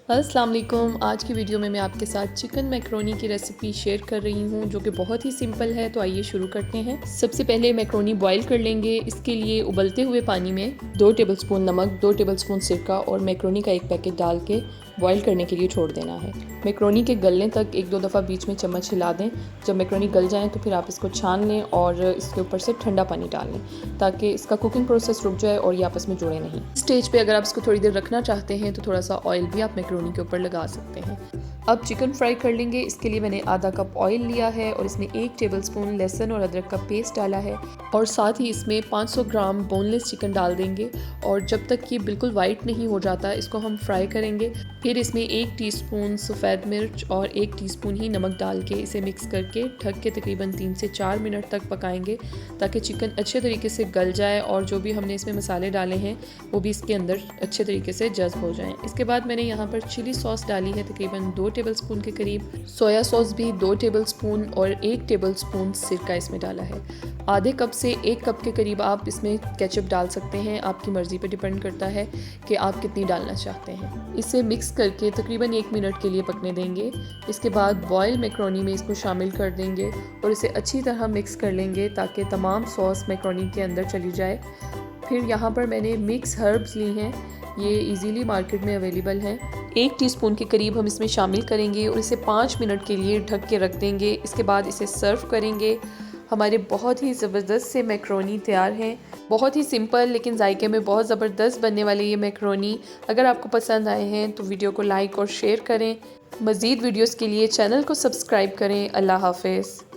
अस्सलाम वालेकुम। आज की वीडियो में मैं आपके साथ चिकन मैक्रोनी की रेसिपी शेयर कर रही हूँ जो कि बहुत ही सिंपल है। तो आइए शुरू करते हैं। सबसे पहले मैक्रोनी बॉईल कर लेंगे। इसके लिए उबलते हुए पानी में 2 टेबलस्पून नमक, 2 टेबलस्पून सिरका और मैक्रोनी का एक पैकेट डाल के बॉईल करने के लिए छोड़ देना है। मैक्रोनी के गलने तक एक दो दफ़ा बीच में चम्मच हिला दें। जब मैक्रोनी गल जाए तो फिर आप इसको छान लें और इसके ऊपर से ठंडा पानी डाल लें ताकि इसका कुकिंग प्रोसेस रुक जाए और ये आपस में जुड़े नहीं। स्टेज पे अगर आप इसको थोड़ी देर रखना चाहते हैं तो थोड़ा सा ऑयल भी आप मैक्रोनी के ऊपर लगा सकते हैं। अब चिकन फ्राई कर लेंगे। इसके लिए मैंने आधा कप ऑयल लिया है और इसमें 1 टेबलस्पून लहसुन और अदरक का पेस्ट डाला है और साथ ही इसमें 500 ग्राम बोनलेस चिकन डाल देंगे और जब तक ये बिल्कुल वाइट नहीं हो जाता इसको हम फ्राई करेंगे। फिर इसमें 1 टीस्पून सफ़ेद मिर्च और 1 टीस्पून ही नमक डाल के इसे मिक्स करके ढक के तकरीबन 3 से 4 मिनट तक पकाएंगे ताकि चिकन अच्छे तरीके से गल जाए और जो भी हमने इसमें मसाले डाले हैं वो भी इसके अंदर अच्छे तरीके से जज़्ब हो जाएं। इसके बाद मैंने यहाँ पर चिली सॉस डाली है तकरीबन 2 टेबलस्पून के करीब, सोया सॉस भी 2 टेबलस्पून और 1 टेबलस्पून सिरका इसमें डाला है। आधे कप से 1 कप के करीब आप इसमें केचप डाल सकते हैं, आपकी मर्ज़ी पर डिपेंड करता है कि आप कितनी डालना चाहते हैं। इसे मिक्स करके तकरीबन 1 मिनट के लिए पकने देंगे। इसके बाद बॉयल मैक्रोनी में इसको शामिल कर देंगे और इसे अच्छी तरह मिक्स कर लेंगे ताकि तमाम सॉस मैक्रोनी के अंदर चली जाए। फिर यहाँ पर मैंने मिक्स हर्ब्स ली हैं, ये इजीली मार्केट में अवेलेबल हैं। 1 टीस्पून के करीब हम इसमें शामिल करेंगे और इसे 5 मिनट के लिए ढक के रख देंगे। इसके बाद इसे सर्व करेंगे। हमारे बहुत ही ज़बरदस्त से मैक्रोनी तैयार हैं। बहुत ही सिंपल लेकिन जायके में बहुत ज़बरदस्त बनने वाले ये मैक्रोनी। अगर आपको पसंद आए हैं तो वीडियो को लाइक और शेयर करें। मज़ीद वीडियोज़ के लिए चैनल को सब्सक्राइब करें। अल्लाह हाफ़िज़।